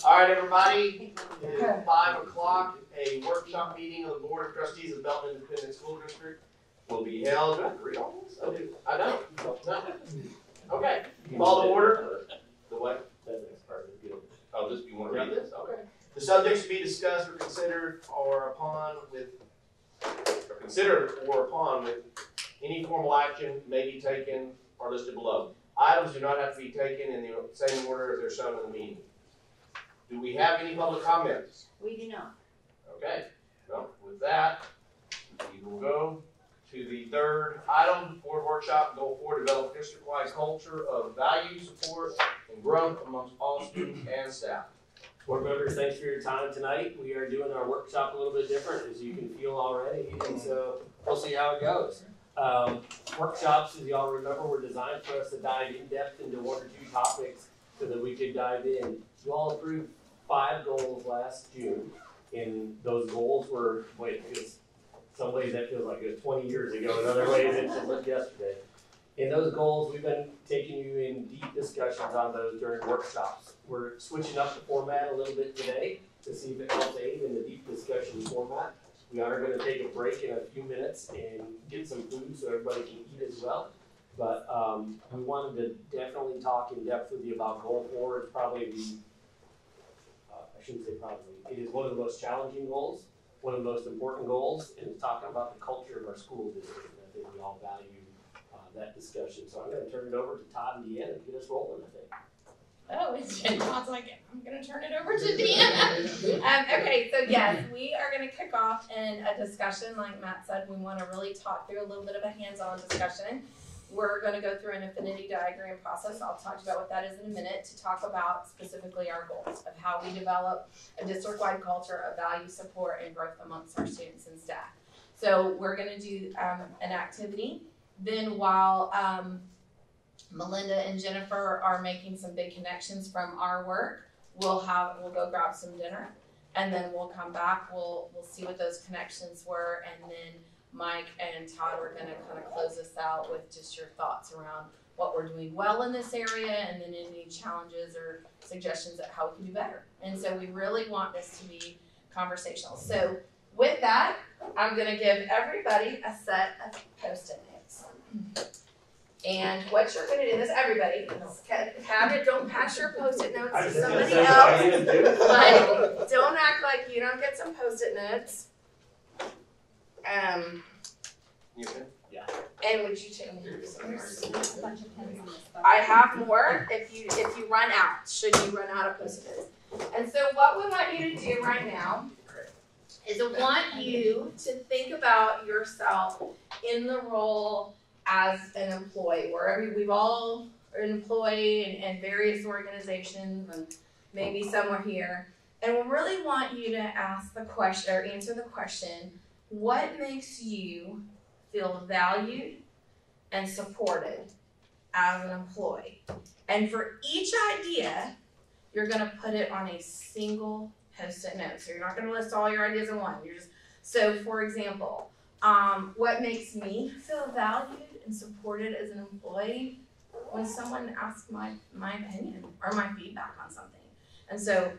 All right, everybody. It is 5 o'clock. A workshop meeting of the Board of Trustees of Belton Independent School District will be held. Do I have to read all this? I don't. No. Okay. Call to order. The what? That next part is good. Oh, this, you want to read this? Okay. The subjects to be discussed or considered with any formal action may be taken are listed below. Items do not have to be taken in the same order as they're shown in the meeting. Do we have any public comments? We do not. Okay. Well, with that, we will go to the third item, board workshop, goal 4, develop district-wide culture of value, support, and growth amongst all students and staff. Board members, thanks for your time tonight. We are doing our workshop a little bit different, as you can feel already, and so we'll see how it goes. Workshops, as y'all remember, were designed for us to dive in depth into 1 or 2 topics so that we could dive in. You all approved 5 goals last June, and those goals were, some ways that feels like it was 20 years ago, in other ways it just looked yesterday. In those goals, we've been taking you in deep discussions on those during workshops. We're switching up the format a little bit today to see if it helps aid in the deep discussion format. We are going to take a break in a few minutes and get some food so everybody can eat as well. But we wanted to definitely talk in depth with you about goal 4. It's probably I shouldn't say probably, it is one of the most challenging goals, one of the most important goals, and it's talking about the culture of our school district. And I think we all value that discussion. So I'm going to turn it over to Todd and Deanna to get us rolling, I think. Oh, it's Todd's like, I'm going to turn it over to Deanna. Okay, so yes, we are going to kick off in a discussion. Like Matt said, we want to really talk through a little bit of a hands-on discussion. We're going to go through an affinity diagram process. I'll talk about what that is in a minute to talk about specifically our goals of how we develop a district-wide culture of value, support, and growth amongst our students and staff. So we're going to do an activity. Then while Melinda and Jennifer are making some big connections from our work, we'll go grab some dinner, and then we'll come back. We'll see what those connections were, and then Mike and Todd are going to kind of close us out with just your thoughts around what we're doing well in this area, and then any challenges or suggestions of how we can do better. And so we really want this to be conversational. So with that, I'm going to give everybody a set of Post-it notes. And what you're going to do is everybody have it. Don't pass your Post-it notes to somebody else. Like, don't act like you don't get some Post-it notes. Yeah. And would you take some? I have more if you run out. Should you run out of Post-it notes? And so what we want you to do right now is I want you to think about yourself in the role as an employee, wherever we've all are an employee in various organizations, and maybe somewhere here. And we really want you to ask the question or answer the question, what makes you feel valued and supported as an employee? And for each idea, you're going to put it on a single Post-it note. So you're not going to list all your ideas in one. So for example, what makes me feel valued and supported as an employee when someone asks my opinion or my feedback on something. And so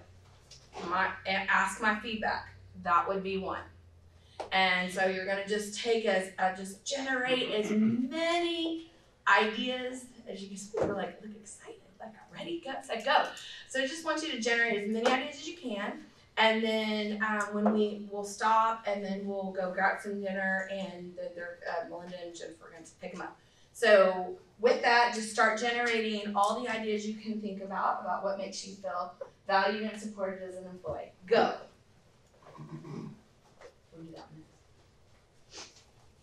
ask my feedback, that would be one. And so you're going to just take just generate as many ideas as you can. We're like, look excited, like ready, go, set, go. So I just want you to generate as many ideas as you can. And then when we'll stop, and then we'll go grab some dinner, and then Melinda and Jennifer are going to pick them up. So with that, just start generating all the ideas you can think about what makes you feel valued and supported as an employee. Go. We'll do that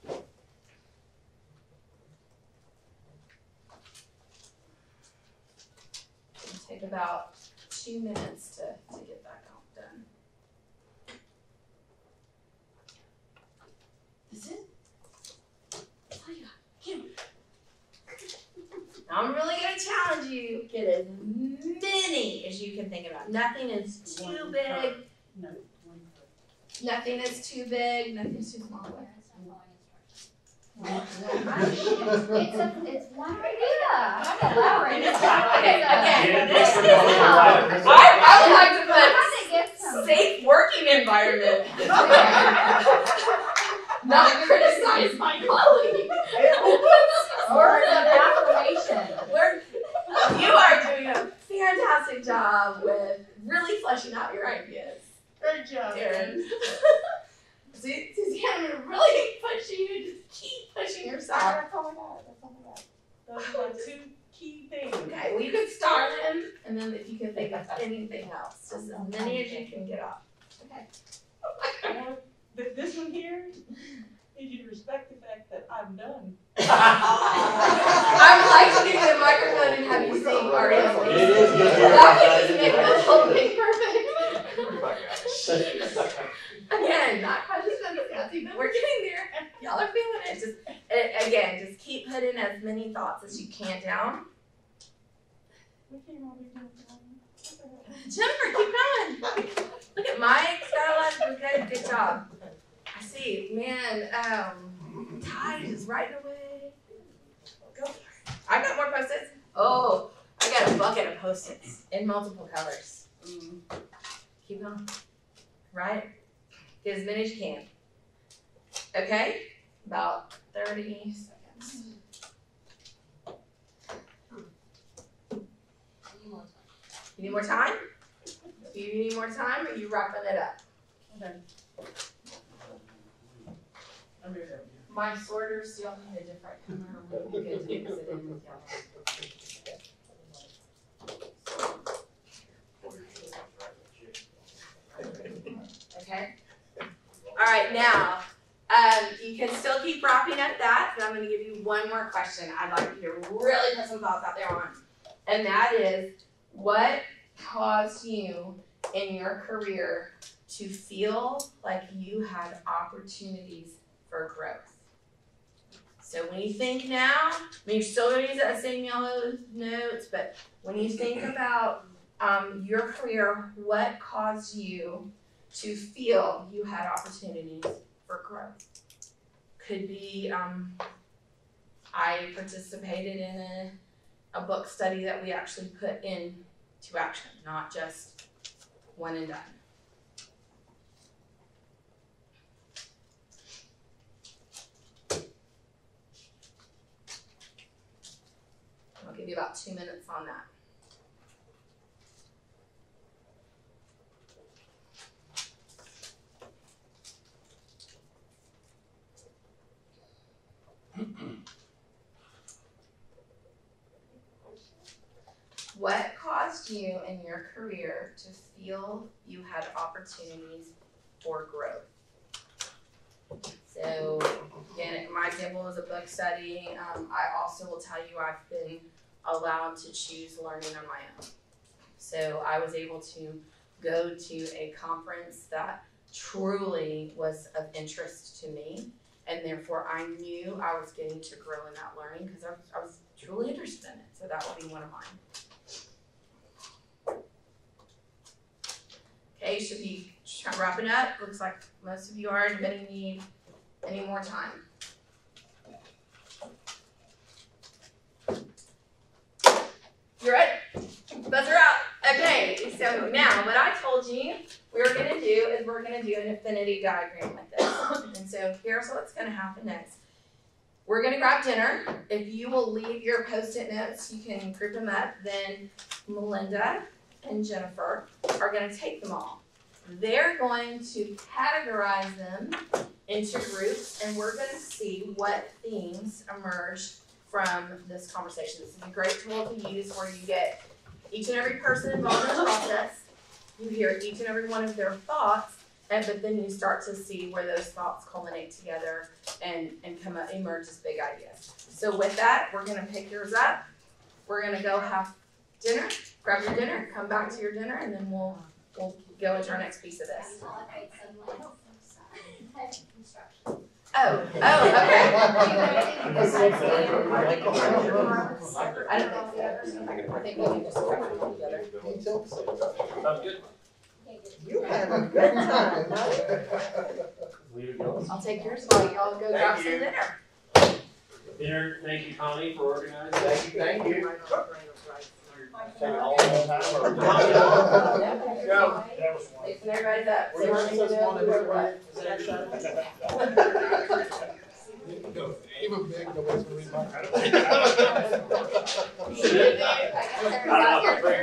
next. It'll take about 2 minutes to get that done. This is it? That's all you got. Get it. I'm really going to challenge you. Get as many as you can think about. Nothing is too big. No. Nothing is too big. Nothing's too small. It's one idea. I'm elaborating. Okay, again, this I would like to put safe working environment. Not criticize my colleague. Words of affirmation. You are doing a fantastic job with really fleshing out your ideas. Great job, Darren. Suzanne, really pushing you to just keep pushing yourself. That's all I got. Those are the two key things. Okay, well you can start them, and then if you can think of anything else, just as many as you can get up. Okay. This one here, need you to respect the fact that I'm done. I would like to give you the microphone and have you sing REO. It is good to hear That about would just make this whole thing perfect. that. Again, not conscious fancy, but we're getting there. Y'all are feeling it. Just again, just keep putting as many thoughts as you can down. Jennifer, keep going. Look at Mike, Skylar, good job. I see, man. Tide is right away. Go for it. I got more post-its. Oh, I got a bucket of post-its in multiple colors. Keep going. Right. Get as many as you can. Okay? About 30 seconds. You need more time? Do you need more time, or are you wrapping it up? My sorters still need a different color. I'm going to mix it in with yellow. Okay. All right, now you can still keep wrapping up that, but I'm going to give you one more question I'd like you to really put some thoughts out there on. And that is, what caused you in your career to feel like you had opportunities for growth? So when you think now, I mean, you're still going to use that same yellow notes, but when you think about your career, what caused you to feel you had opportunities for growth? Could be I participated in a book study that we actually put into action, not just one and done. I'll give you about 2 minutes on that. What caused you in your career to feel you had opportunities for growth? So, again, my example is a book study. I also will tell you I've been allowed to choose learning on my own. So I was able to go to a conference that truly was of interest to me, and therefore I knew I was getting to grow in that learning because I was truly interested in it. So that would be one of mine. Okay, should be wrapping up. Looks like most of you are. Anybody need any more time? You're ready? Buzzer out. Okay, so now what I told you we were going to do is we're going to do an affinity diagram like this. And so here's what's going to happen next. We're going to grab dinner. If you will leave your Post-it notes, you can group them up. Then Melinda and Jennifer are going to take them all. They're going to categorize them into groups, and we're going to see what themes emerge from this conversation. This is a great tool to use where you get each and every person involved in the process. You hear each and every one of their thoughts, but then you start to see where those thoughts culminate together and emerge as big ideas. So with that, we're going to pick yours up. We're going to go have dinner, grab your dinner, come back to your dinner, and then we'll go into our next piece of this. Oh, okay. I think we can just cover them all together. Sounds good. You had a good time, huh? Leave it going. I'll take yours while y'all go grab some dinner. Dinner, thank you, Connie, for organizing. Thank you. Take it all at one time or? Go. Fixing everybody's up. We're gonna make this one and everybody. Even big, nobody's gonna read mine. I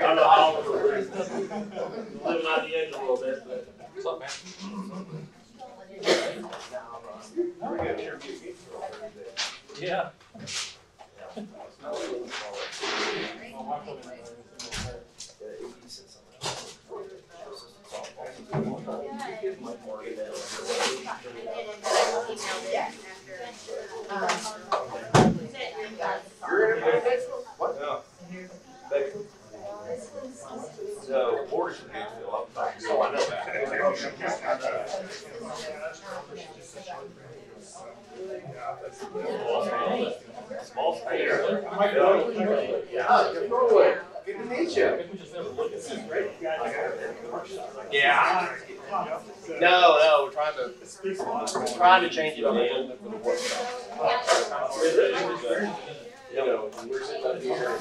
don't know how we're living on the edge a little bit, but. What's up, man? Yeah. What? No. So, borders are good, so I know that. Small space. Good to meet you. Yeah. No, we're trying to change it up a little bit for the workshop. You know, we're sitting up here.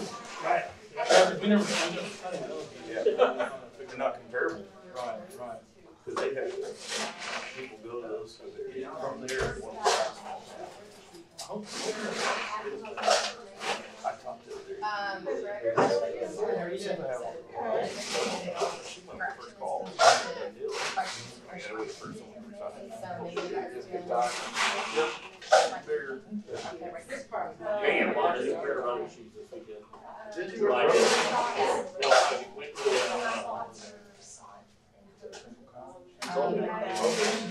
Yeah. But they're not comparable. Right. Because they have people go to those, so they get from there. I talked to her. She went first call. I gotta wait for someone to sign. It's a good time. Yep. Bigger. You ain't a lot of new pair of running shoes this weekend. Did you? Like, no, I went to,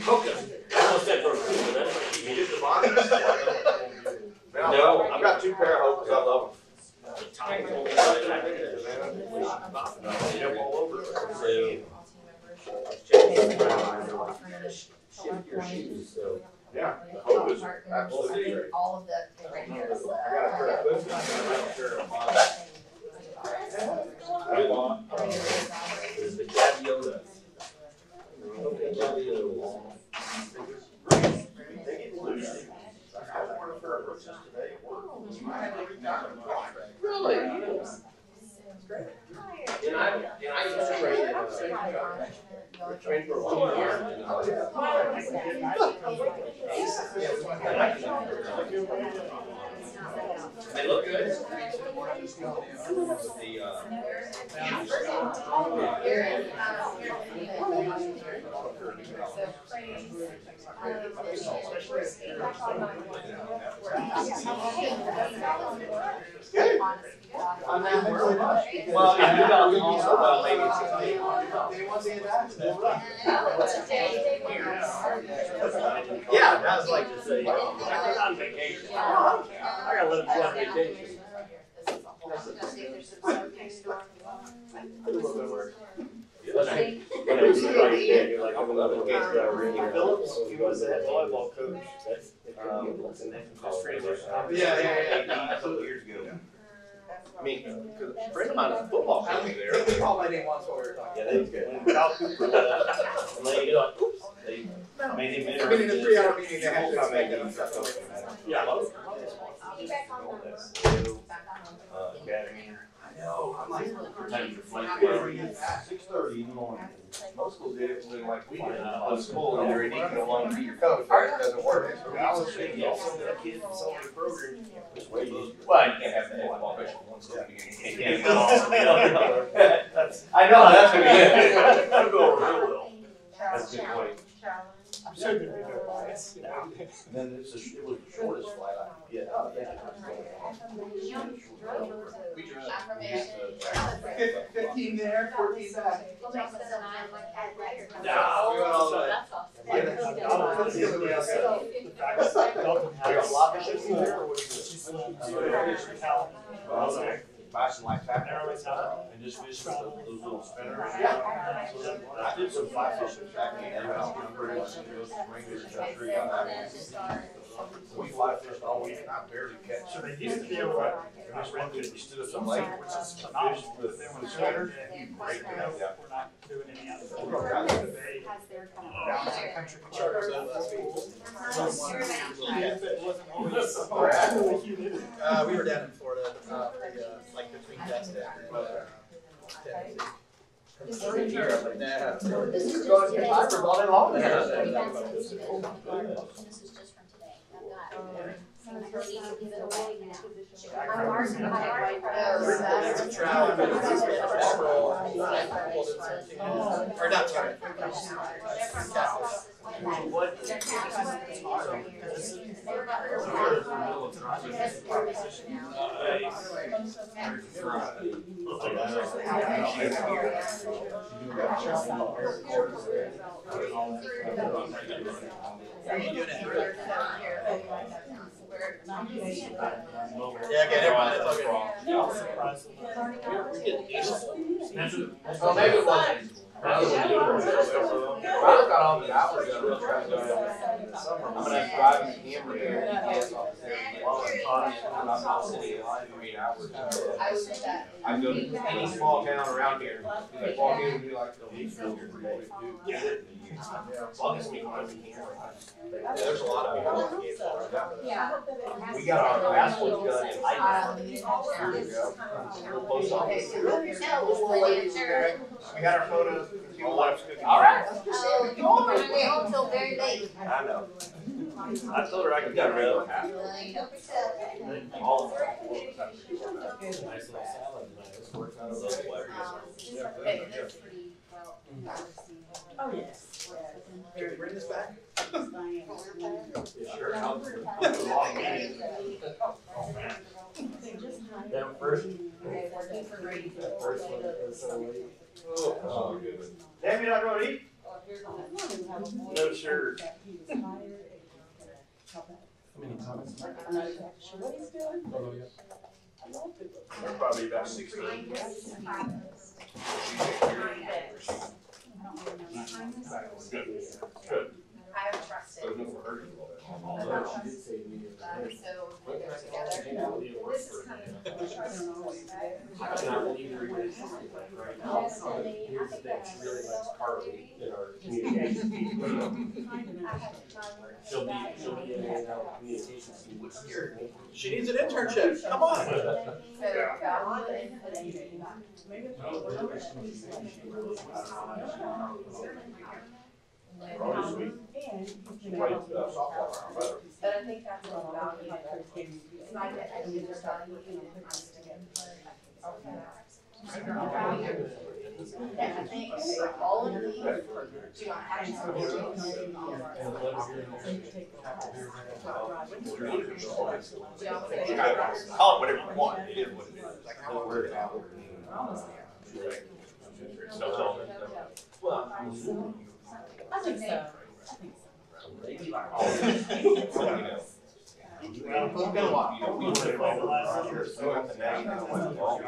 focus. I almost said for food, but that's. You did the body? No, I've got two pair of hopes. I love them. Jump all over. Shift your shoes, so. Yeah, the hope is absolutely great. All of the right here. I got a pair of boots. I got a pair of There's the Cabiola. Okay, Cabiola. They get loose. I wore a pair of boots today. Really? And I used to train for a long year. They look good. Well, if you got also well, maybe it's yeah, that was like to say, I'm on vacation. I gotta let him go on vacation. Phillips, he was the head volleyball coach. Yeah. A couple years ago. I mean, because a friend of mine is a football coach there. They called my name once while we were talking. Yeah, they was good. When Kyle Cooper left, and they like, oops, they made him I've been in a 3-hour meeting that had to I expect made that. him yeah, I love it. Academy. I know. I'm like, time to flight 6:30 in the morning. Most schools did it when like we did. On school, and they're in no longer be your coach. It doesn't work. I was thinking also that kid in some of the programs. Well, you can't have the head ball coach in one school. You can't have I know that's gonna be it. That'll go over real well. That's a good point. I'm so good to be biased, you know. And then it was the shortest flight I could get. Oh, yeah. We drove 15 there, 14 back. No, we went all the way. Buy some like that and just fish with those little spinners. I did some fly fishing back in we fly fished all week and I barely catch. So they used to be able to. This one dude, we stood up some lake, which is fish with spinners. He break it up. doing any other. Has their kind of. Down by the country. Charters over last week. We were down in Florida, like between Destin and Tennessee. This is just today. Fiber's all day long. And this is just from today. I've got. I'm ready to give it away now. I'm already. Or not, sorry. Yeah, okay, never mind, it's all good. Oh, maybe it wasn't. I got all the hours done. I'm gonna drive in Camry here. I'm not city alive 3 hours. I go to any small town around here. Like walk in and be like, I'll get some economy here. There's a lot of people that get Yeah. We got our passports done in Hyde years ago. Post office. We had our photos. All right. Oh, you won't stay home till very late. I know. I told her I could get rid of all of them. Nice little salad tonight. This works out a little Oh, yes. Can we bring this back? It sure helps. That first one was so late. Oh, damn, you're not going to eat? No shirt. Probably about 16. Good. Good. I have trusted. So no hurry. Although she did say to me, So they're together. this is kind of. I cannot believe you're even existing right now. Here's the thing, she really likes Carly in our communication. She'll be in our communications team, which scared me. She needs an internship, come on. Probably sweet. She played softball around better. But I think that's what value. It's not that I need to value and I think all of these do not have Call it whatever you want, it is what it is. Like how it works out. Well, I think so. Well, it's been a while. We were involved last year, so at the national level,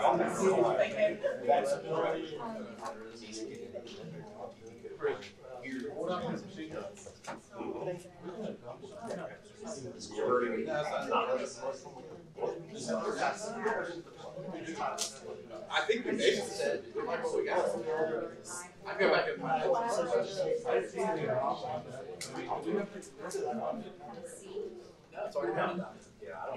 I think we basically said, we like what we got. I'd go back and find out. No, it's already done. Yeah, I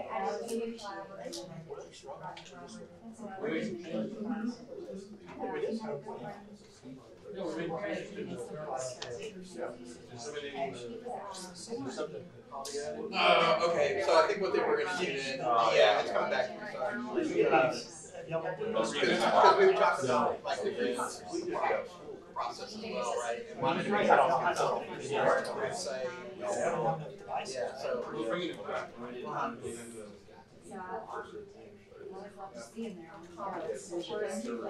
Okay, so I think what they were gonna do then, yeah, it's coming back. Because we were talking about like the process as well, right? And monitoring. Say, yeah, so we'll bring it back.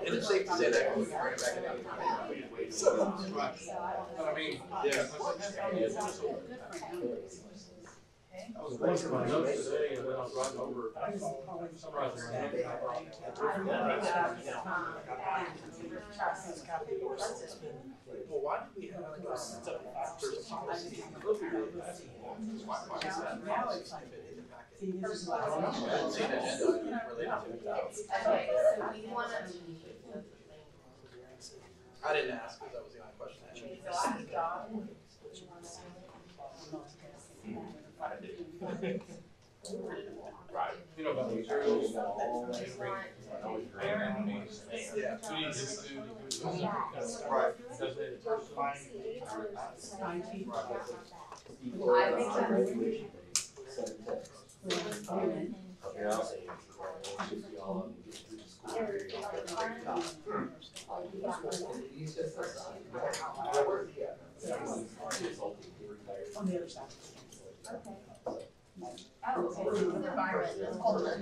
And it's safe to say that we can bring it back in any time. I mean, yeah. I was going through my notes today and then I was riding over. Well, why did we have there's a policy? Why is that policy in the packet? I didn't see an agenda related to it. Okay, so we want to. I didn't ask, because Right. You know about materials? Yeah. Yeah. We need to do. Right. I think Okay, I'll say congratulations to y'all. On the other side. Oh, okay, so it's environment, it's culture.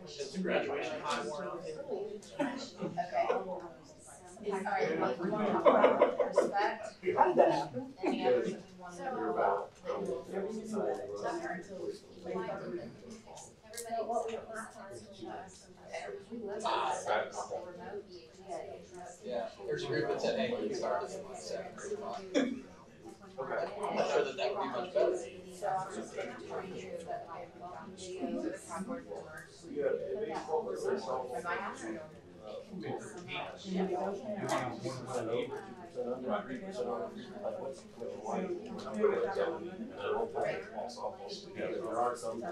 Is the graduation high worn out? Okay. All right, we want to talk about respect. How did that happen? Any others that we want to know about? Yeah, there's a group that said, hey, we can start this at like 7 or 8 o'clock. I'm not sure that that would be much better. So I'm just going to tell you that I have welcome videos of the cardboard board. Am I answering? There are some.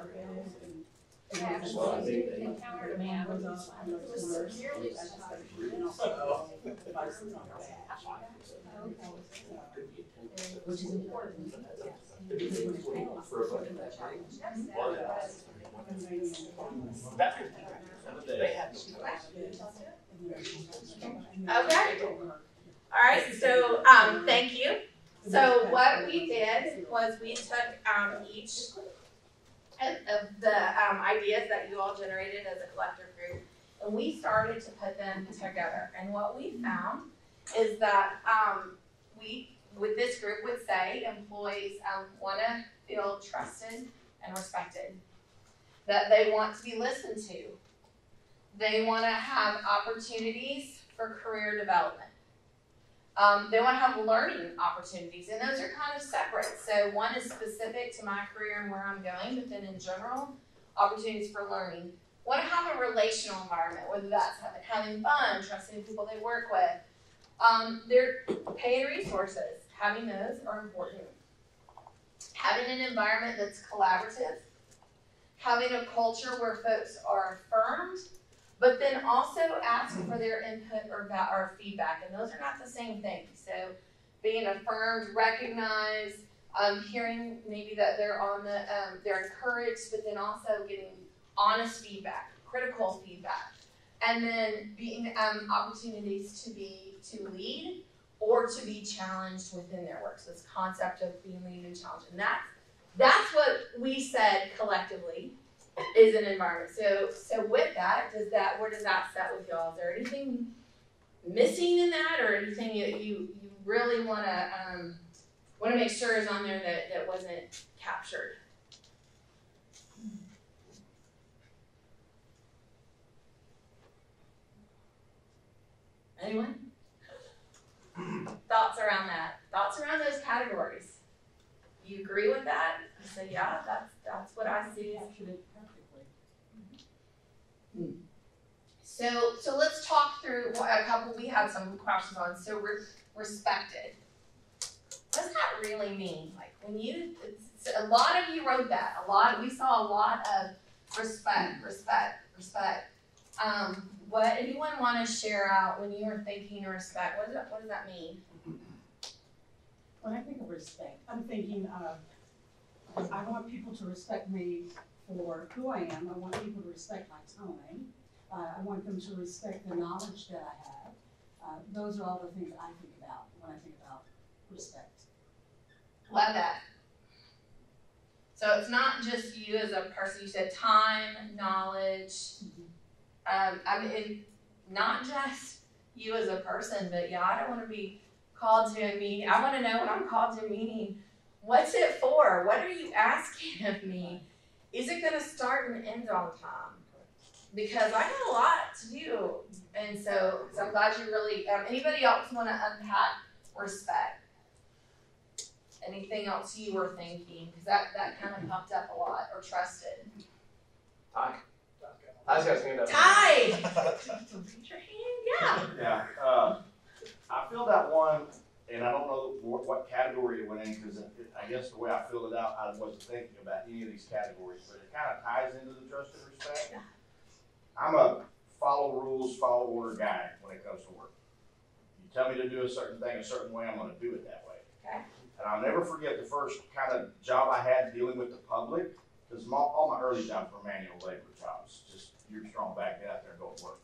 Which is important. Okay. All right, so thank you. So what we did was we took each of the ideas that you all generated as a collective group, and we started to put them together. And what we found is that we, with this group, would say employees want to feel trusted and respected, that they want to be listened to, they want to have opportunities for career development. They want to have learning opportunities, and those are kind of separate. So one is specific to my career and where I'm going, but then in general, opportunities for learning. Want to have a relational environment, whether that's having fun, trusting people they work with. Their pay and resources, having those are important. Having an environment that's collaborative. Having a culture where folks are affirmed, but then also asking for their input or feedback, and those are not the same thing. So being affirmed, recognized, hearing maybe that they're on the, they're encouraged, but then also getting honest feedback, critical feedback, and then being opportunities to lead or to be challenged within their work. So this concept of being lead and challenged, and that's what we said collectively is an environment. So with that, where does that set with y'all? Is there anything missing in that, or anything you really want to make sure is on there that wasn't captured? Anyone? Thoughts around that? Thoughts around those categories? You agree with that? You say, yeah, that's what I see. So let's talk through a couple. We had some questions on. So respected. What does that really mean? Like when a lot of you wrote that. We saw a lot of respect. What anyone want to share out when you were thinking of respect? What does that mean? When I think of respect, I'm thinking I want people to respect me for who I am. I want people to respect my time. I want them to respect the knowledge that I have. Those are all the things I think about when I think about respect. Love that. So it's not just you as a person. You said time, knowledge. I mean, not just you as a person, but yeah, I don't want to be called to a meeting. I want to know when I'm called to a meeting, what's it for? What are you asking of me? Is it going to start and end on time? Because I got a lot to do. And so I'm glad you really, anybody else want to unpack respect? Anything else you were thinking? Because that kind of popped up a lot. Or trusted. Ty. Ty's got his hand up. Ty! Raise your hand. Yeah. Yeah, I filled out one, and I don't know what category it went in, because I guess the way I filled it out, I wasn't thinking about any of these categories, but it kind of ties into the trust and respect. I'm a follow rules, follow order guy when it comes to work. You tell me to do a certain thing a certain way, I'm gonna do it that way. Okay. And I'll never forget the first kind of job I had dealing with the public, because all my early jobs were manual labor jobs, just you're strong back, get out there and go to work.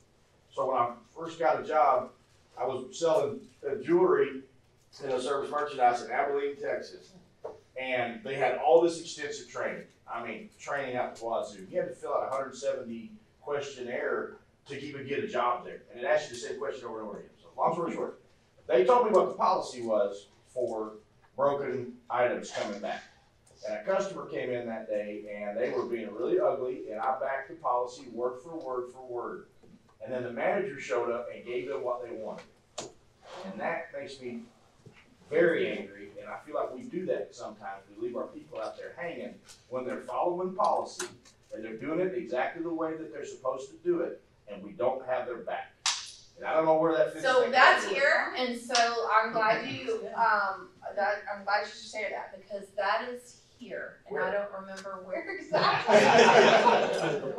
So when I first got a job, I was selling jewelry in a service merchandise in Abilene, Texas. And they had all this extensive training. I mean, training out the wazoo. You had to fill out a 170 questionnaire to even get a job there. And it asked you the same question over and over again. So long story short, they told me what the policy was for broken items coming back. And a customer came in that day and they were being really ugly, and I backed the policy word for word for word. And then the manager showed up and gave them what they wanted. And that makes me very angry, and I feel like we do that sometimes. We leave our people out there hanging when they're following policy and they're doing it exactly the way that they're supposed to do it, and we don't have their back. And I don't know where that fits. So that's here, and so I'm glad you I'm glad you shared that, because that is here, and I don't remember where exactly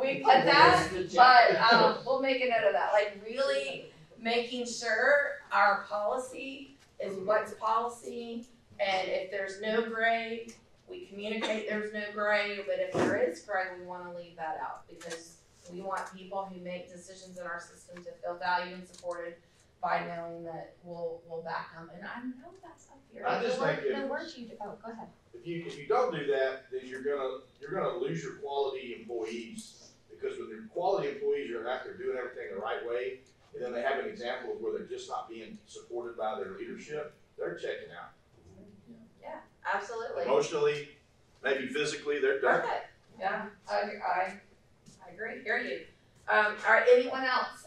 we put that, but we'll make a note of that. Like really making sure our policy is what's policy, and if there's no gray, we communicate there's no gray, but if there is gray, we want to leave that out, because we want people who make decisions in our system to feel valued and supported by knowing that we'll back them. And I know that's up here. I just think The word you, go ahead. If you don't do that, then you're gonna lose your quality employees, because when your quality employees are out there doing everything the right way, and then they have an example of where they're just not being supported by their leadership, they're checking out. Yeah, absolutely. Emotionally, maybe physically, they're done. Perfect. Yeah, I agree. Hear you. All right. Anyone else?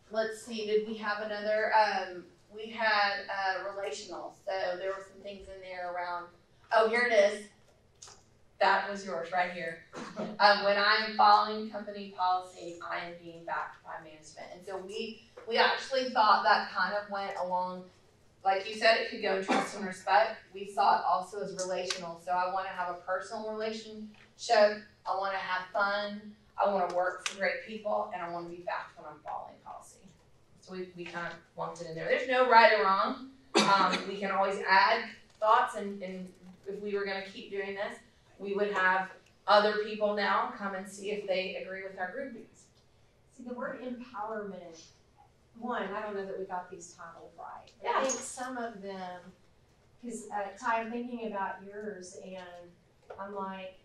Let's see. Did we have another? We had relational. So there were some things in there around. Oh, here it is. That was yours right here. When I am following company policy, I am being backed by management. And so we actually thought that kind of went along, like you said, it could go in trust and respect. We saw it also as relational. So I want to have a personal relationship. I want to have fun. I want to work for great people, and I want to be backed when I'm following policy. So we kind of lumped it in there. There's no right or wrong. We can always add thoughts, and if we were going to keep doing this, we would have other people now come and see if they agree with our groupings. See, the word empowerment, one, I don't know that we got these titles right. Yeah. I think some of them, because Ty, I'm thinking about yours, and I'm like,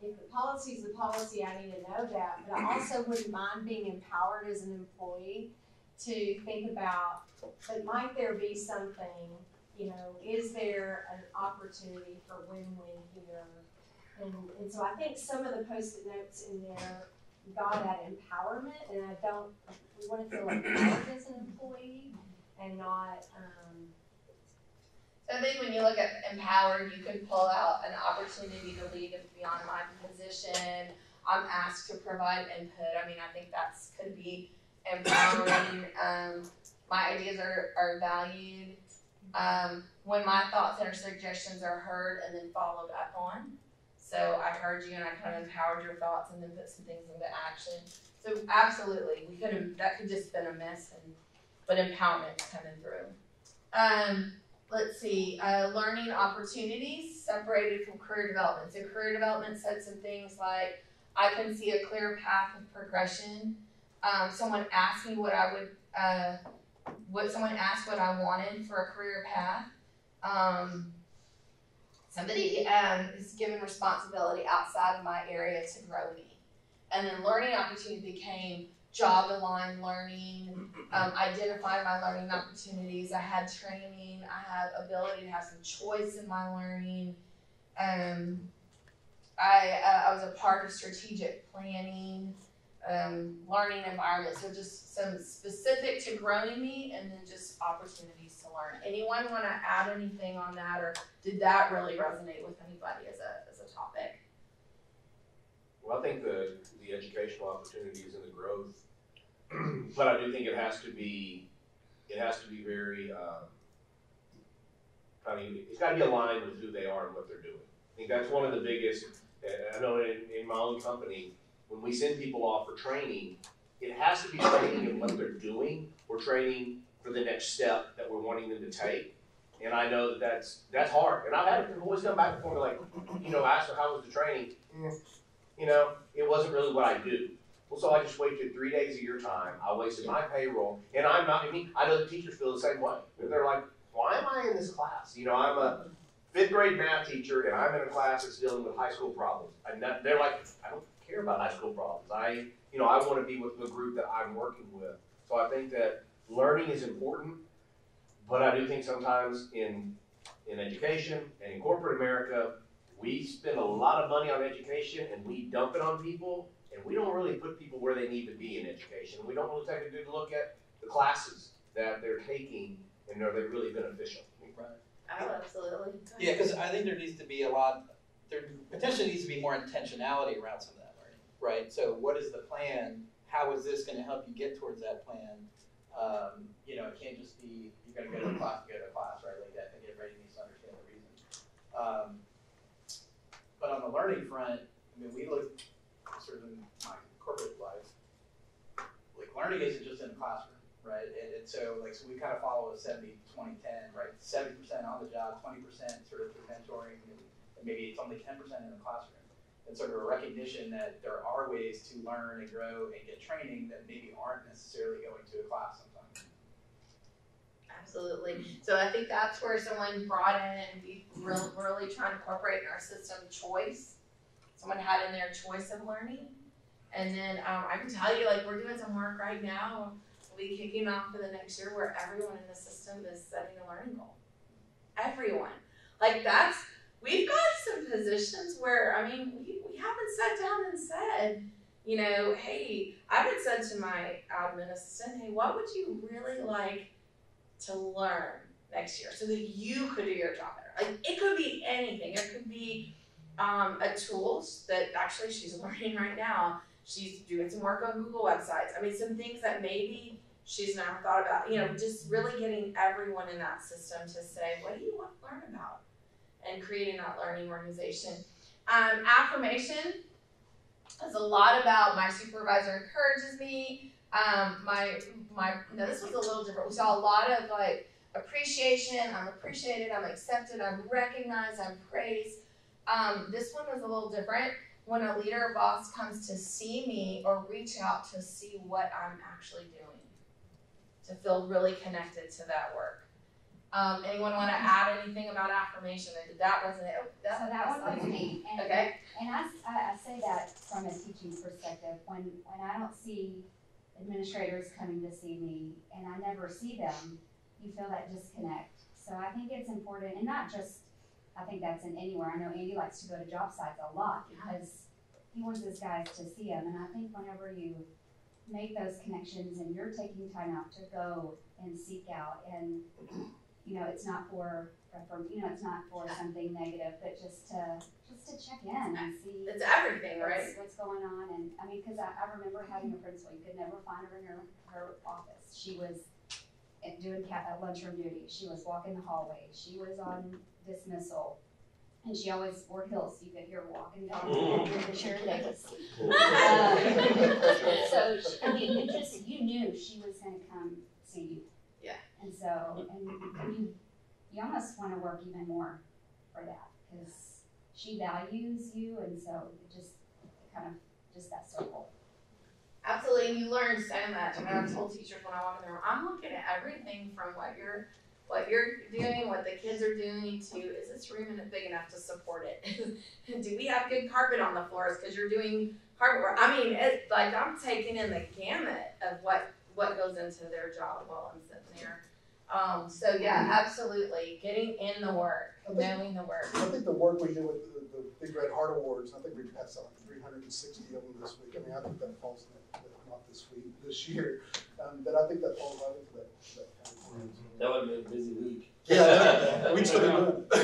if the policy is the policy, I need to know that. But I also wouldn't mind being empowered as an employee to think about, but might there be something, is there an opportunity for win-win here? And so I think some of the Post-it notes in there got at empowerment, and we want to feel empowered as an employee and not. So I think when you look at empowered, you can pull out an opportunity to lead beyond my position. I'm asked to provide input. I mean, I think that's could be empowering. My ideas are valued. When my thoughts and suggestions are heard and then followed up on. So I heard you and I kind of empowered your thoughts and then put some things into action. So absolutely, that could just been a mess, but empowerment's coming through. Let's see, learning opportunities separated from career development. So career development said some things like, I can see a clear path of progression. Someone asked me what I wanted for a career path. Somebody is given responsibility outside of my area to grow me. And then learning opportunity became job-aligned learning, identify my learning opportunities. I had training, I had ability to have some choice in my learning. I was a part of strategic planning. learning environment. So just some specific to growing me, and then just opportunities to learn. Anyone want to add anything on that, or did that really resonate with anybody as a topic? Well, I think the educational opportunities and the growth, but I do think it has to be very, it's got to be aligned with who they are and what they're doing. I think that's one of the biggest. I know in my own company, when we send people off for training, it has to be training in what they're doing or training for the next step that we're wanting them to take. And I know that's hard. And I've had employees come back and forth like, ask them how was the training. It wasn't really what I do. Well, so I just wasted 3 days of your time. I wasted my payroll, and I know the teachers feel the same way. They're like, why am I in this class? I'm a 5th grade math teacher, and I'm in a class that's dealing with high school problems. And they're like, I don't care about high school problems. I want to be with the group that I'm working with. So I think that learning is important, but I do think sometimes in education and in corporate America, we spend a lot of money on education and we dump it on people, and we don't really put people where they need to be in education. We don't really take a good look at the classes that they're taking, and are they really beneficial? Right. Oh, absolutely. Yeah, because I think there potentially needs to be more intentionality around some of that learning, right? So what is the plan? How is this going to help you get towards that plan? It can't just be, you're going to go to class, right? Like that, I think everybody needs to understand the reason. But on the learning front, we look sort of in my corporate life, like learning isn't just in the classroom, right? And so we kind of follow a 70-20-10, right? 70% on the job, 20% sort of through mentoring, and maybe it's only 10% in the classroom. And sort of a recognition that there are ways to learn and grow and get training that maybe aren't necessarily going to a class sometimes. Absolutely. So I think that's where someone brought in, and we really trying to incorporate in our system choice. Someone had in their choice of learning. And then I can tell you, we're doing some work right now. We'll be kicking off for the next year where everyone in the system is setting a learning goal. Everyone. We've got some positions where, we haven't sat down and said, hey, I haven't said to my admin assistant, hey, what would you really like to learn next year so that you could do your job better? It could be anything. It could be a tool that actually she's learning right now. She's doing some work on Google websites. Some things that maybe she's never thought about. Just really getting everyone in that system to say, what do you want to learn about? And creating that learning organization. Affirmation is a lot about my supervisor encourages me. This was a little different. We saw a lot of appreciation. I'm appreciated. I'm accepted. I'm recognized. I'm praised. This one was a little different. When a leader or boss comes to see me or reach out to see what I'm actually doing, to feel really connected to that work. Anyone want to add anything about affirmation? Or did that resonate? So that one was me. And, okay. And I say that from a teaching perspective. When I don't see administrators coming to see me and I never see them, you feel that disconnect. So I think it's important, and not just, I think that's in anywhere. I know Andy likes to go to job sites a lot because he wants his guys to see him. And I think whenever you make those connections and you're taking time out to go and seek out, and it's not for something negative, but just to check in and see. It's everything, right? What's going on, and because I remember having a principal, you could never find her in her office. She was doing lunchroom duty. She was walking the hallway. She was on dismissal, and she always wore heels. So you could hear her walking down the Sharon Davis. So you knew she was going to come see you. Yeah. And so, and you almost want to work even more for that because she values you, and so it just that circle. Absolutely, you learn so much. I've told teachers when I walk in the room, I'm looking at everything from what you're doing, what the kids are doing, to is this room big enough to support it? Do we have good carpet on the floors because you're doing hard work? It's I'm taking in the gamut of what goes into their job while I'm sitting there. So yeah, absolutely, getting in the work, knowing the work. I think the work we do with the Big Red Heart Awards, I think we passed out like 360 of them this week. I mean, I think that falls in that, not this week, this year, but I think that falls right into that category. That would have been a busy week. Yeah, we still do it.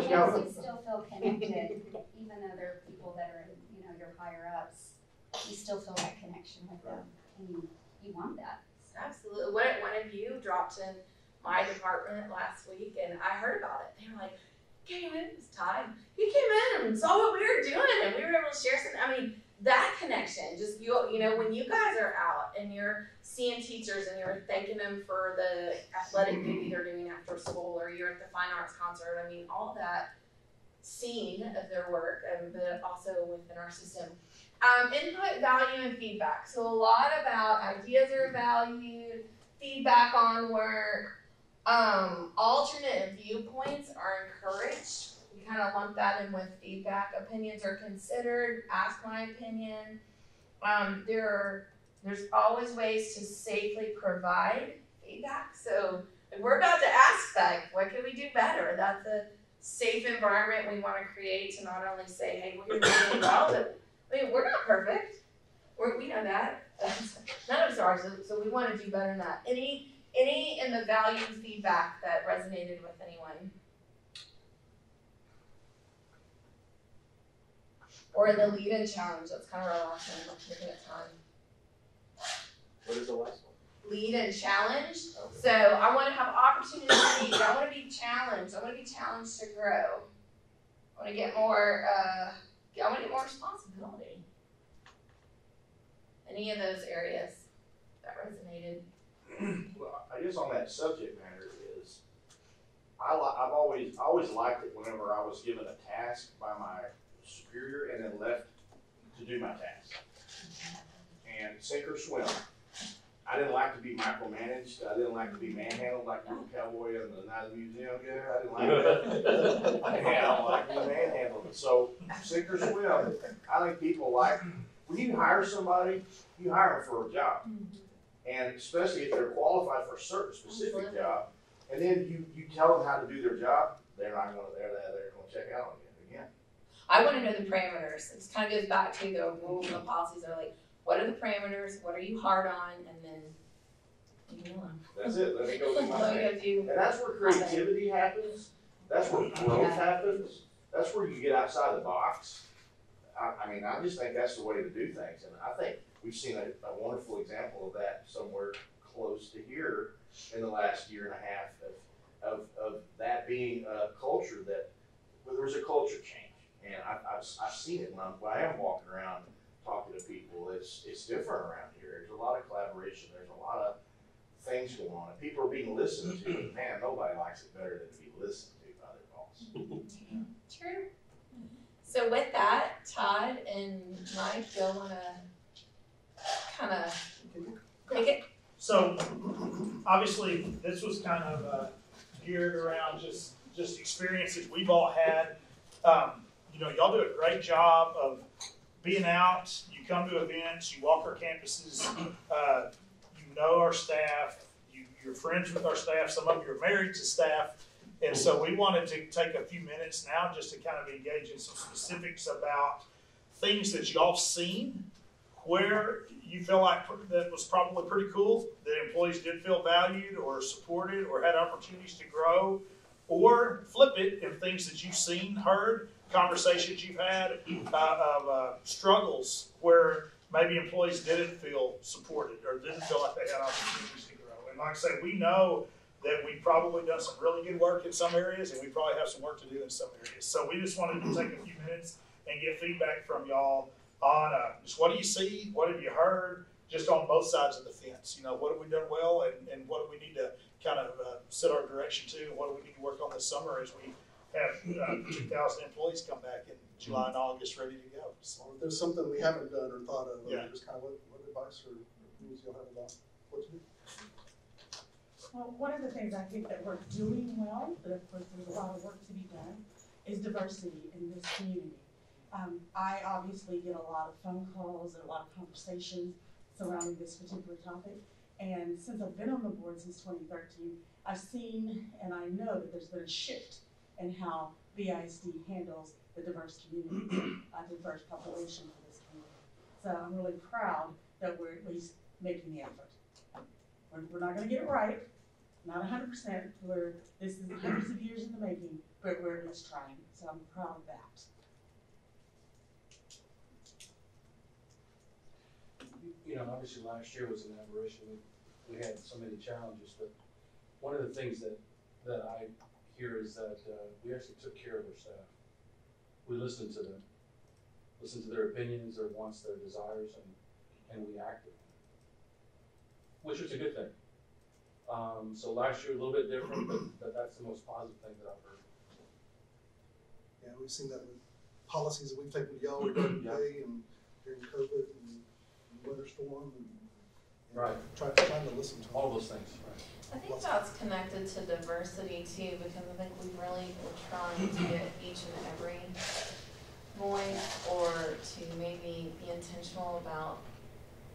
You still feel connected, even though there are people that are, you know, your higher ups, you still feel that connection with them, and you want that. Absolutely. One of you dropped in my department last week, and I heard about it. They were like, came in, it's time. He came in and saw what we were doing, and we were able to share something. I mean, that connection, just you know, when you guys are out and you're seeing teachers and you're thanking them for the athletic duty they're doing after school, or you're at the fine arts concert, I mean, all that scene of their work, but also within our system. Input, value, and feedback. So a lot about ideas are valued, feedback on work, alternate viewpoints are encouraged. We kind of lump that in with feedback. Opinions are considered. Ask my opinion. There's always ways to safely provide feedback. So if we're about to ask that, what can we do better? That's a safe environment we want to create to not only say, hey, we're doing really well, but I mean, we're not perfect. We know that. None of us are, so we want to do better than that. Any in the value feedback that resonated with anyone? Or the lead and challenge. That's kind of our last one. I'm looking at time. What is the last one? Lead and challenge. So I want to have opportunity to lead. I want to be challenged. I want to be challenged to grow. I want to get more. I want to get more responsibility. Any of those areas that resonated? Well, I guess on that subject matter is, I've always liked it whenever I was given a task by my superior and then left to do my task. And sink or swim. I didn't like to be micromanaged. I didn't like to be manhandled like the cowboy in the Night of the Museum. Yeah, I didn't like that. And I don't like being manhandled. So sink or swim. I think people like, when you hire somebody, you hire them for a job. And especially if they're qualified for a certain specific job, and then you tell them how to do their job, they're not going to, they're going to check out on you again. I want to know the parameters. This kind of goes back to the rules and the policies. Are like, what are the parameters? What are you hard on? And then leave me alone. That's it. Let me go do my Let me thing. go do. And that's where creativity happens. That's where growth happens. That's where you get outside the box. I mean, I just think that's the way to do things. And I think we've seen a wonderful example of that somewhere close to here in the last year and a half of that being a culture that, well, there was a culture change. And I've seen it when I am walking around talking to people. It's different around here. There's a lot of collaboration. There's a lot of things going on. And people are being listened to. And man, nobody likes it better than to be listened to by their boss. True. So with that, Todd and Mike, you'll want to kind of take it. So obviously this was kind of geared around just experiences we've all had. You know, y'all do a great job of being out. You come to events, you walk our campuses, you know our staff, you're friends with our staff. Some of you are married to staff. And so we wanted to take a few minutes now just to kind of engage in some specifics about things that y'all seen where you feel like that was probably pretty cool, that employees did feel valued or supported or had opportunities to grow, or flip it in things that you've seen, heard, conversations you've had of struggles where maybe employees didn't feel supported or didn't feel like they had opportunities to grow. And like I say, we know that we've probably done some really good work in some areas and we probably have some work to do in some areas. So we just wanted to take a few minutes and get feedback from y'all on just what do you see, what have you heard, just on both sides of the fence. You know, what have we done well and what do we need to kind of set our direction to, and what do we need to work on this summer as we have 2,000 employees come back in July and August ready to go. So Or if there's something we haven't done or thought of, Yeah. just kind of what advice or opinions you'll have about what to do. Well, one of the things I think that we're doing well, but of course there's a lot of work to be done, is diversity in this community. I obviously get a lot of phone calls and a lot of conversations surrounding this particular topic, And since I've been on the board since 2013, I've seen and I know that there's been a shift in how BISD handles the diverse communities, diverse population for this community. So I'm really proud that we're at least making the effort. We're not going to get it right, not 100%. This is hundreds of years in the making, but we're at least trying. So I'm proud of that. You know, obviously last year was an aberration. We had so many challenges, but one of the things that I hear is that we actually took care of our staff. We listened to them, listened to their opinions, their wants, their desires, and we acted, which was a good thing. So last year a little bit different, but that's the most positive thing that I've heard. Yeah, we've seen that with policies that we've taken to y'all regarding pay and during COVID and winter storm and right. Trying to listen to all those things. Right. I think that's connected to diversity too, because I think we've really been trying to get each and every voice, or to maybe be intentional about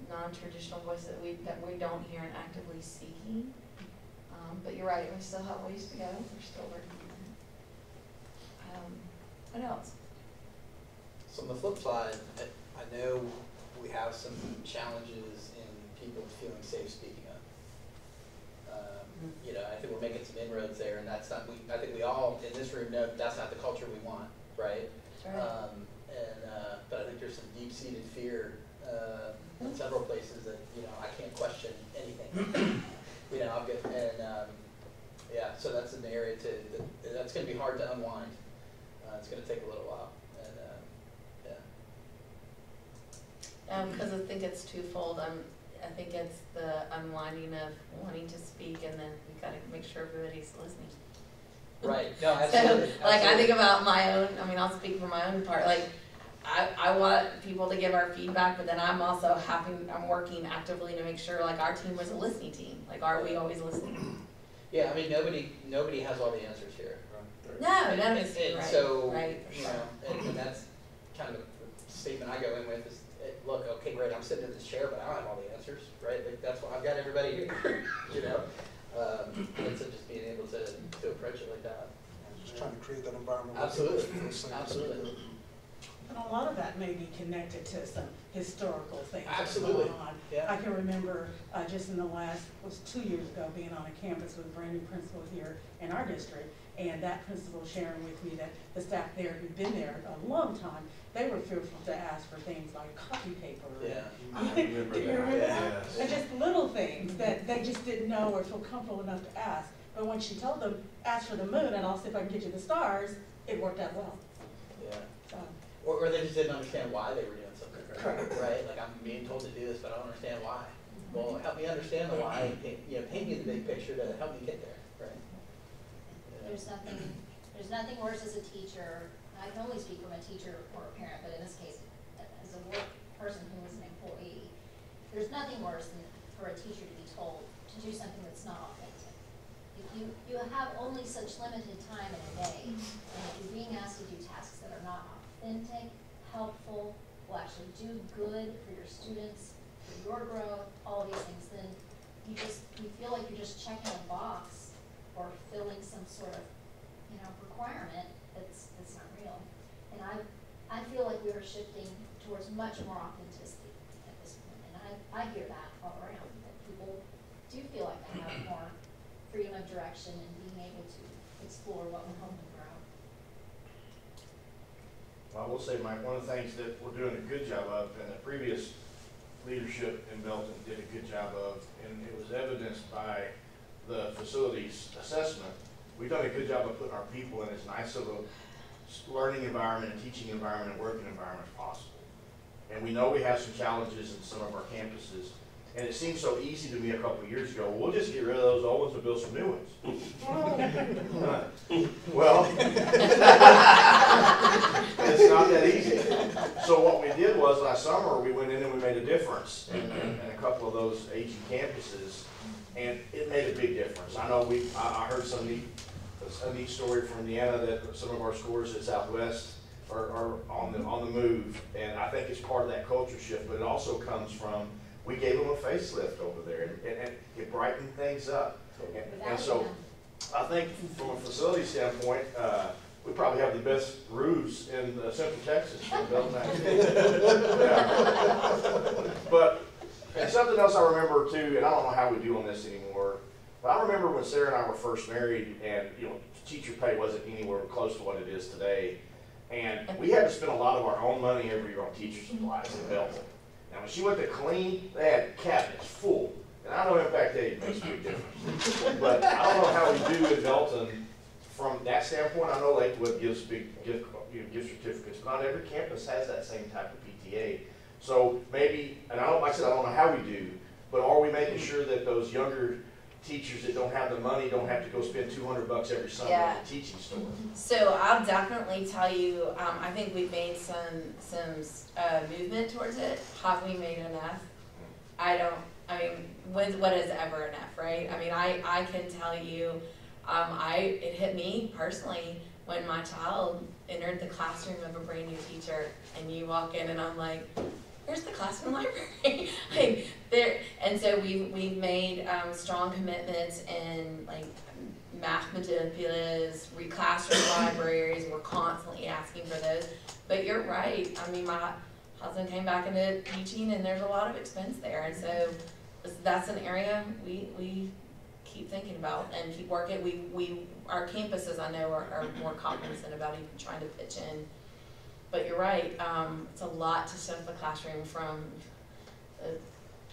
non-traditional voices that we don't hear and actively seeking. But you're right, we still have ways to go. We're still working on it. What else? So on the flip side, I know we have some challenges in people feeling safe speaking up. You know, I think we're making some inroads there, and that's not. I think we all in this room know that's not the culture we want, right? Right. But I think there's some deep-seated fear in several places that I can't question anything. I'll get yeah. So that's an area that's going to be hard to unwind. It's going to take a little while, and Because I think it's twofold. I think it's the unwinding of wanting to speak, and then we got to make sure everybody's listening. Right. No, absolutely. So, like, I think about my own. I mean, I'll speak for my own part. Like, I want people to give our feedback, but then I'm also I'm working actively to make sure, like, our team was a listening team. Like, are we always listening? Yeah, I mean, nobody has all the answers here. No, none of us do. And right. so, right. And that's kind of the statement I go in with is, look, okay, great, I'm sitting in this chair, but I don't have all the answers, right? Like, that's why I've got everybody here, And so just being able to approach it like that. Just trying to create that environment. Absolutely, absolutely. And a lot of that may be connected to some historical things Absolutely. that are going on. Yeah. I can remember just in the last, it was 2 years ago, being on a campus with a brand new principal here in our district, and that principal sharing with me that the staff there who'd been there a long time, they were fearful to ask for things like copy paper. Yeah. Do you remember that? Yes. And just little things that they just didn't know or feel comfortable enough to ask. But when she told them, ask for the moon and I'll see if I can get you the stars, it worked out well. Yeah. So. Or they just didn't understand why they were doing something, Correct. right? Like, I'm being told to do this, but I don't understand why. Well, help me understand the why. Paint me the big picture to help me get there, right? Yeah. There's nothing worse as a teacher. I can only speak from a teacher or a parent, but in this case, as a work person who is an employee, there's nothing worse than for a teacher to be told to do something that's not authentic. If you have only such limited time in a day, and if you're being asked to do tasks that are not authentic, helpful, will actually do good for your students, for your growth, all these things, then you feel like you're just checking a box or filling some sort of requirement that's not real. And I feel like we are shifting towards much more authenticity at this point. And I hear that all around, that people do feel like they have more freedom of direction and being able to explore what will help them grow. Well, I will say, Mike, one of the things that we're doing a good job of, and the previous leadership in Belton did a good job of, and it was evidenced by the facilities assessment. We've done a good job of putting our people in as nice of a learning environment and teaching environment and working environment as possible. And we know we have some challenges in some of our campuses. And it seemed so easy to me a couple of years ago, we'll just get rid of those old ones and build some new ones. Well, it's not that easy. So what we did was last summer, we went in and we made a difference in a couple of those aging campuses. And it made a big difference. I know I heard a neat story from Indiana that some of our schools at Southwest are on the move, and I think it's part of that culture shift. But it also comes from we gave them a facelift over there, and it brightened things up. And so, I think from a facility standpoint, we probably have the best roofs in Central Texas from Belton ISD. But, and something else I remember too, and I don't know how we do on this anymore, but I remember when Sarah and I were first married, and teacher pay wasn't anywhere close to what it is today, and we had to spend a lot of our own money every year on teacher supplies in Belton. Now, when she went to clean, they had cabinets full. And I know Impact Aid makes a big difference. But I don't know how we do in Belton from that standpoint. I know Lakewood gives big gift certificates, but not every campus has that same type of PTA. So maybe, and like I said, I don't know how we do, but are we making sure that those younger teachers that don't have the money don't have to go spend $200 every summer at the teaching store? So I'll definitely tell you, I think we've made some movement towards it. Have we made enough? What is ever enough, right? I mean, I can tell you, it hit me personally when my child entered the classroom of a brand new teacher, and you walk in and I'm like, here's the classroom library. And so we've made strong commitments in like math materials, classroom libraries. We're constantly asking for those. But you're right. I mean, my husband came back into teaching, and there's a lot of expense there, and so that's an area we keep thinking about and keep working. Our campuses, I know, are more cognizant about even trying to pitch in. But you're right, it's a lot to stuff the classroom, from the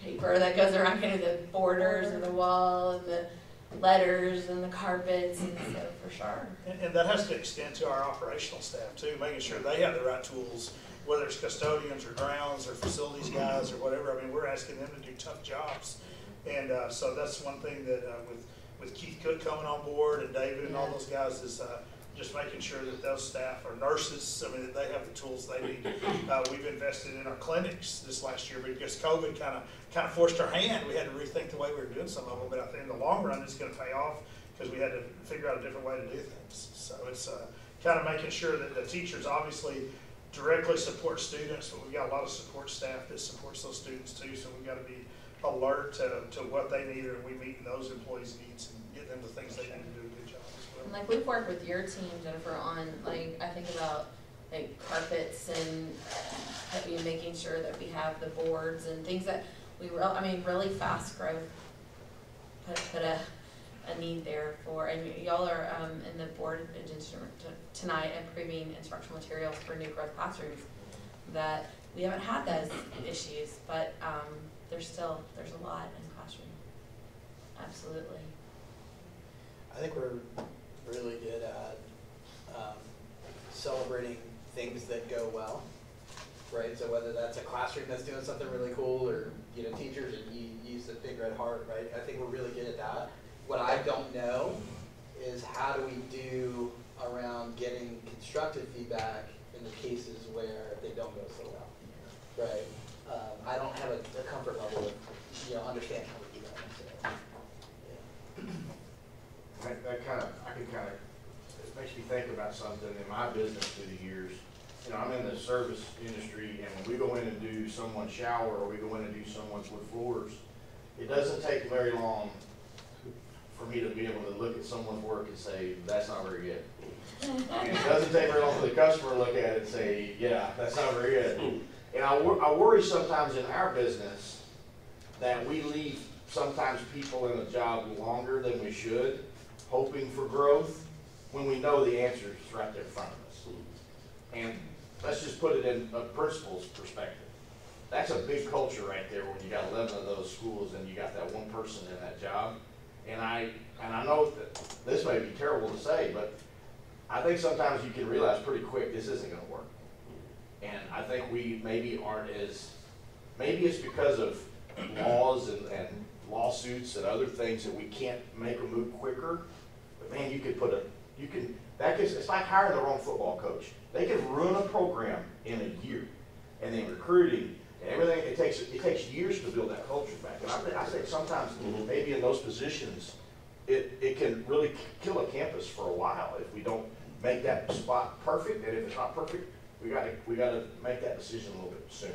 paper that goes around, the borders and the wall and the letters and the carpets, and so for sure. And that has to extend to our operational staff too, making sure they have the right tools, whether it's custodians or grounds or facilities guys or whatever. I mean, we're asking them to do tough jobs. And so that's one thing that with Keith Cook coming on board and David and all those guys is just making sure that those staff are nurses, I mean, that they have the tools they need. We've invested in our clinics this last year because COVID kind of forced our hand. We had to rethink the way we were doing some of them, but I think in the long run it's going to pay off because we had to figure out a different way to do things. So it's kind of making sure that the teachers obviously directly support students, but we've got a lot of support staff that supports those students too, so we've got to be alert to what they need, and we meet those employees' needs and get them the things they need to do a good job as well. And like we've worked with your team, Jennifer, on like I think about like carpets and making sure that we have the boards and things that really fast growth put a need there for, and y'all are in the board tonight approving instructional materials for new growth classrooms that we haven't had those issues, but there's a lot in classroom. Absolutely. I think we're really good at celebrating things that go well, right? So whether that's a classroom that's doing something really cool, or teachers, and you use the big red heart, right? I think we're really good at that. What I don't know is how do we do around getting constructive feedback in the cases where they don't go so well, right? I don't have a comfort level of understanding how we do that. So, yeah. It makes me think about something in my business through the years. I'm in the service industry, and when we go in and do someone's shower or we go in and do someone's wood floors, it doesn't take very long for me to be able to look at someone's work and say, that's not very good. And it doesn't take very long for the customer to look at it and say, yeah, that's not very good. And I worry sometimes in our business that we leave sometimes people in a job longer than we should, hoping for growth, when we know the answer is right there in front of us. And let's just put it in a principal's perspective. That's a big culture right there when you got 11 of those schools and you got that one person in that job. And I know that this may be terrible to say, but I think sometimes you can realize pretty quick this isn't going to work. And I think we maybe aren't maybe it's because of laws and lawsuits and other things that we can't make a move quicker. But man, it's like hiring the wrong football coach. They can ruin a program in a year. And then recruiting and everything, it takes years to build that culture back. And I think sometimes maybe in those positions, it can really kill a campus for a while if we don't make that spot perfect. And if it's not perfect, we got to make that decision a little bit sooner.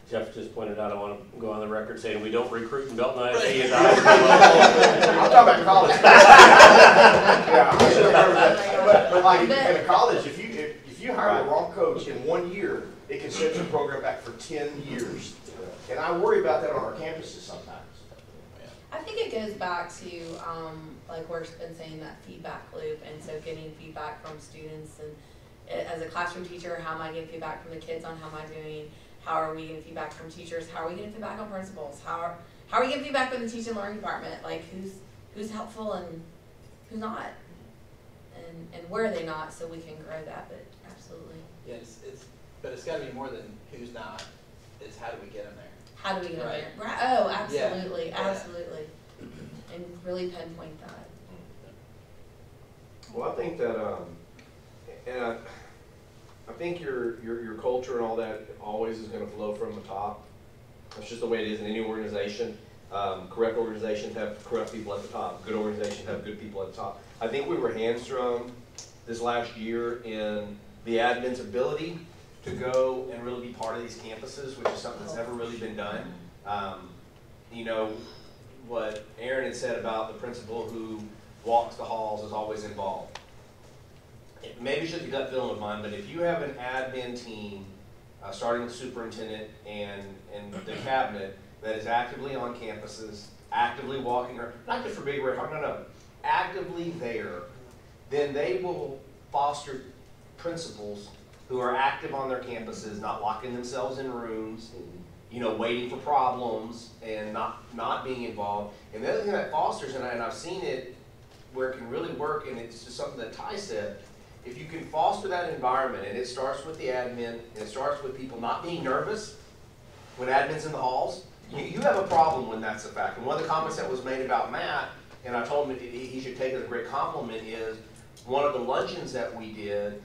Jeff just pointed out, I want to go on the record saying we don't recruit in Belton ISD. I'm talking about college. Yeah, I should have heard that. But like in a college, if you hire the wrong coach in 1 year, it can set your program back for 10 years. And I worry about that on our campuses sometimes. I think it goes back to, like we've been saying, that feedback loop, and so getting feedback from students, and as a classroom teacher, how am I getting feedback from the kids on how am I doing? How are we getting feedback from teachers? How are we getting feedback on principals? How are we getting feedback from the teaching and learning department? Like who's helpful and who's not, and where are they not, so we can grow that. But absolutely. Yeah, but it's got to be more than who's not. It's how do we get them there? How do we get them Right. there? Right. Oh, absolutely, Yeah. absolutely, and really pinpoint that. Well, I think that, and I think your culture and all that always is going to flow from the top. That's just the way it is in any organization. Corrupt organizations have corrupt people at the top. Good organizations have good people at the top. I think we were hamstrung this last year in the admin's ability to go and really be part of these campuses, which is something that's never really been done. You know, what Aaron had said about the principal who walks the halls is always involved. Maybe it's just a gut feeling of mine, but if you have an admin team, starting with the superintendent and the cabinet, that is actively on campuses, actively walking around, not just for big red heart, no, actively there, then they will foster principals who are active on their campuses, not locking themselves in rooms, you know, waiting for problems and not being involved. And the other thing that fosters, and I've seen it where it can really work, and it's just something that Ty said, if you can foster that environment, and it starts with the admin, and it starts with people not being nervous when admin's in the halls, you have a problem when that's a fact. And one of the comments that was made about Matt, and I told him he should take it as a great compliment, is one of the luncheons that we did,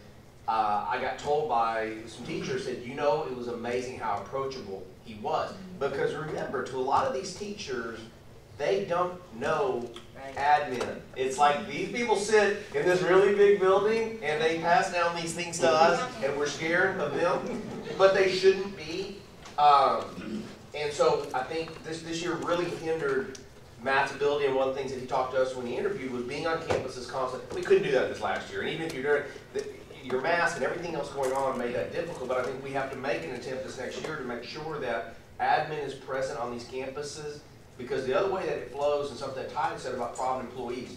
I got told by some teachers that, you know, it was amazing how approachable he was. Because remember, to a lot of these teachers, they don't know admin. It's like these people sit in this really big building and they pass down these things to us and we're scared of them, but they shouldn't be. And so I think this year really hindered Matt's ability, and one of the things that he talked to us when he interviewed was being on campuses constantly. We couldn't do that this last year, and even if you're doing your mask and everything else going on made that difficult, but I think we have to make an attempt this next year to make sure that admin is present on these campuses, because the other way that it flows, and something that Ty said about problem employees,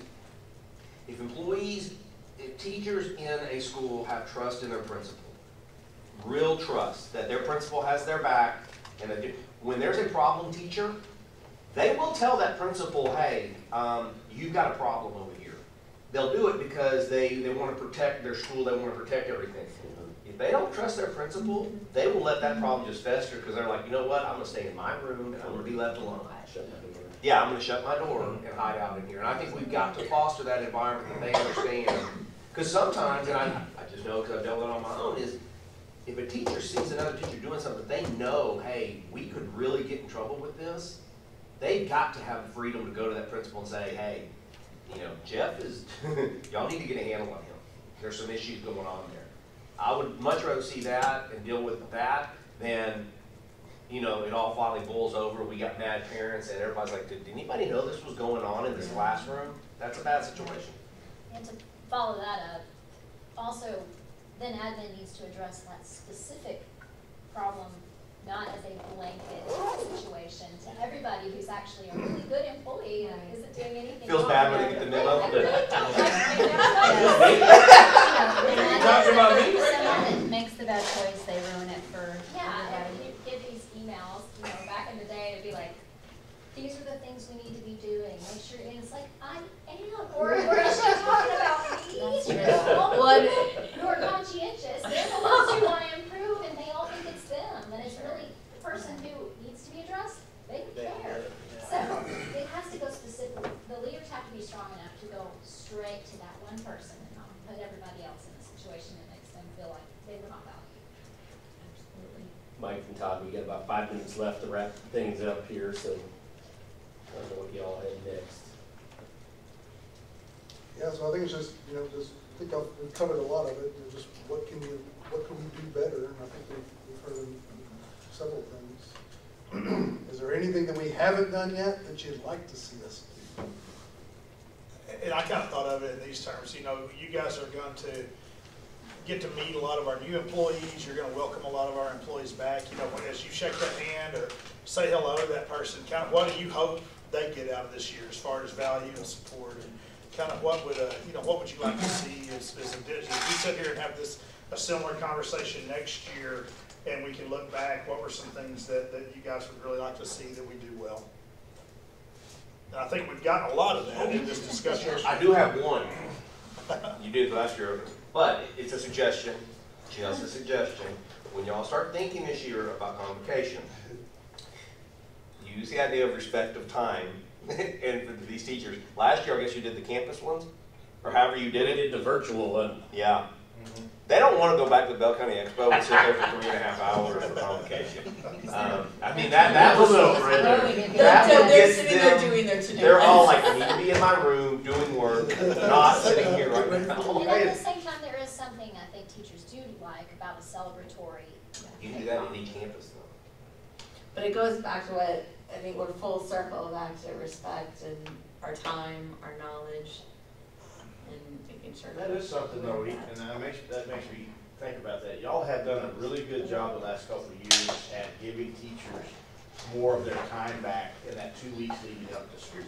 if teachers in a school have trust in their principal, real trust, that their principal has their back, and that when there's a problem teacher, they will tell that principal, hey, you've got a problem over here. They'll do it because they want to protect their school, they want to protect everything. If they don't trust their principal, they will let that problem just fester because they're like, you know what, I'm going to stay in my room and I'm going to be left alone. Yeah, I'm going to shut my door and hide out in here. And I think we've got to foster that environment that they understand. Because sometimes, and I just know because I've dealt with it on my own, is if a teacher sees another teacher doing something, they know, hey, we could really get in trouble with this. They've got to have the freedom to go to that principal and say, hey, you know, Jeff is, y'all need to get a handle on him. There's some issues going on there. I would much rather see that and deal with that than, you know, it all finally boils over. We got mad parents and everybody's like, did anybody know this was going on in this classroom? That's a bad situation. And to follow that up, also, then admin needs to address that specific problem, not as a blanket situation to everybody who's actually a really good employee and isn't doing anything Feels wrong. bad when they get the memo. Someone that makes the bad choice, they ruin it for Yeah, and everybody. you get these emails, you know, back in the day, it'd be like, these are the things we need to be doing, make sure, and it's like, I am, or is she talking about me? All the people who are conscientious, they're the ones who want to improve, and they all think it's them, and it's really the person who needs to be addressed, they don't care. So, it has to go specific, the leaders have to be strong enough to go straight to that one person and not put everybody else in a situation that makes them feel like they were not valued. Absolutely. Mike and Todd, we got about 5 minutes left to wrap things up here, so I don't know what y'all had next. Yeah, so I think it's just, you know, I think we've covered a lot of it, just what can we do better, and I think we've heard several things. Is there anything that we haven't done yet that you'd like to see us do? And I kind of thought of it in these terms, you know, you guys are going to get to meet a lot of our new employees. You're going to welcome a lot of our employees back. You know, as you shake that hand or say hello to that person, kind of what do you hope they get out of this year as far as value and support, and kind of what would you know, what would you like to see as we sit here and have a similar conversation next year, and we can look back, what were some things that you guys would really like to see that we do well? And I think we've gotten a lot of that in this discussion. I do have one. You did last year, but it's a suggestion, just a suggestion. When y'all start thinking this year about convocation, use the idea of respect of time. And for these teachers, last year I guess you did the campus ones, or however you did it. We did the virtual one. Yeah. They don't want to go back to the Bell County Expo and sit there for 3.5 hours for convocation. I mean, that was They're sitting there doing their to-do. They're all like, I need to be in my room doing work, not sitting here right now. And at the same time, there is something I think teachers do like about a celebratory. You can do that at any campus though. But it goes back to what, I think we're full circle back to respect and our time, our knowledge, and making sure. That is something though, and that makes me think about that. Y'all have done a really good job the last couple of years at giving teachers more of their time back in that 2 weeks leading up to school.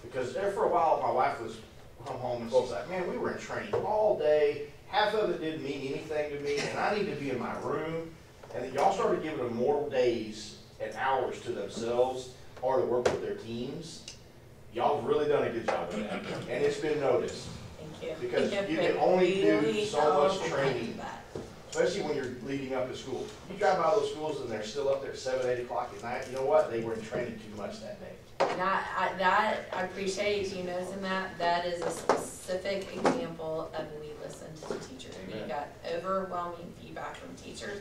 Because there for a while, my wife was home and she's like, man, we were in training all day. Half of it didn't mean anything to me, and I need to be in my room. And then y'all started giving them more days and hours to themselves or to work with their teams. Y'all have really done a good job of that, and it's been noticed. Thank you. Because you can only do so much training, especially when you're leading up to school. You drive by those schools and they're still up there at 7, 8 o'clock at night. You know what? They were in training too much that day. And I appreciate you noticing that. That is a specific example of we listen to the teachers. We got overwhelming feedback from teachers.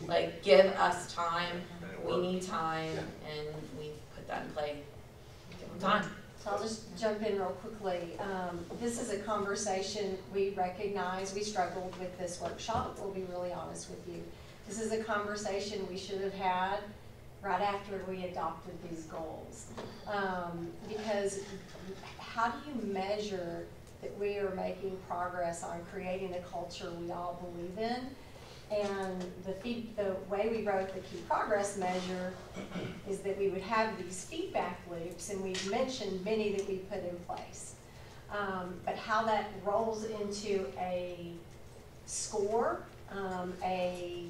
Like, give us time. We need time, and we put that in play. Give them time. So I'll just jump in real quickly. This is a conversation we recognize. We struggled with this workshop, we'll be really honest with you. This is a conversation we should have had right after we adopted these goals. Because how do you measure that we are making progress on creating a culture we all believe in? And the way we wrote the key progress measure is that we would have these feedback loops, and we've mentioned many that we put in place. But how that rolls into a score, a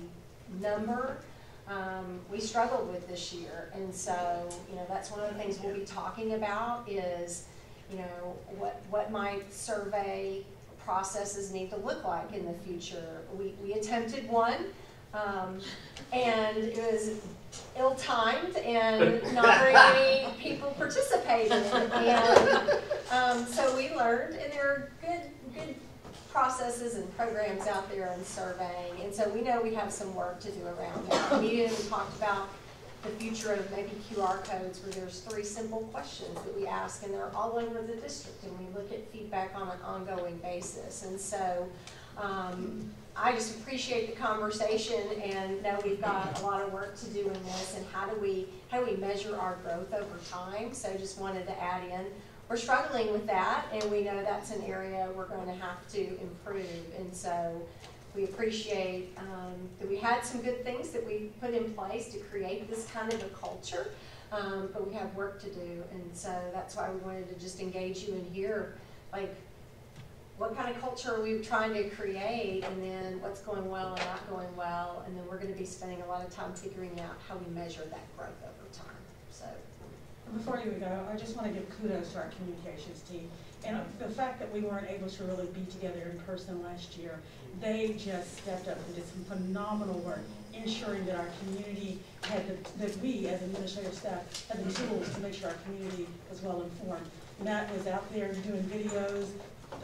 number, we struggled with this year. And so, you know, that's one of the things we'll be talking about is, you know, what might survey processes need to look like in the future. We attempted one, and it was ill-timed and not very many people participated. And so we learned, and there are good processes and programs out there in surveying, and so we know we have some work to do around that. We even talked about the future of maybe QR codes where there's 3 simple questions that we ask, and they're all over the district, and we look at feedback on an ongoing basis. And so I just appreciate the conversation and know we've got a lot of work to do in this, and how do we measure our growth over time. So just wanted to add in, we're struggling with that, and we know that's an area we're going to have to improve. And so we appreciate that we had some good things that we put in place to create this kind of a culture, but we have work to do. And so that's why we wanted to just engage you in here, like, what kind of culture are we trying to create, and then what's going well and not going well, and then we're going to be spending a lot of time figuring out how we measure that growth over time. So, before you go, I just want to give kudos to our communications team. And the fact that we weren't able to really be together in person last year, they just stepped up and did some phenomenal work, ensuring that our community had that we as administrative staff had the tools to make sure our community was well informed. Matt was out there doing videos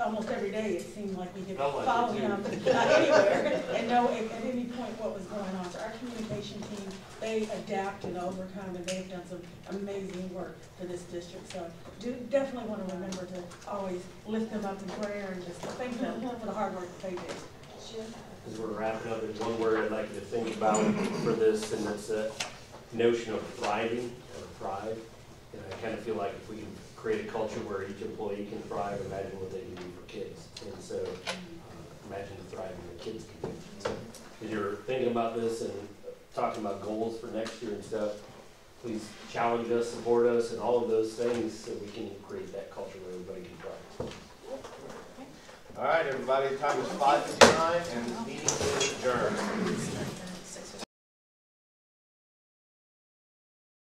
almost every day. It seemed like we could follow him anywhere and know at any point what was going on. So our communication team, they adapt and overcome, and they've done some amazing work for this district. So definitely want to remember to always lift them up in prayer and just thank them for the hard work that they did. as we're wrapping up, there's one word I'd like you to think about for this, and it's a notion of thriving, or thrive. And I kind of feel like if we can create a culture where each employee can thrive, imagine what they can do for kids. And so imagine the thriving the kids can do. So as you're thinking about this and talking about goals for next year and stuff, please challenge us, support us, and all of those things so we can create that culture where everybody can thrive. All right, everybody, the time is 5:59 and this meeting is adjourned.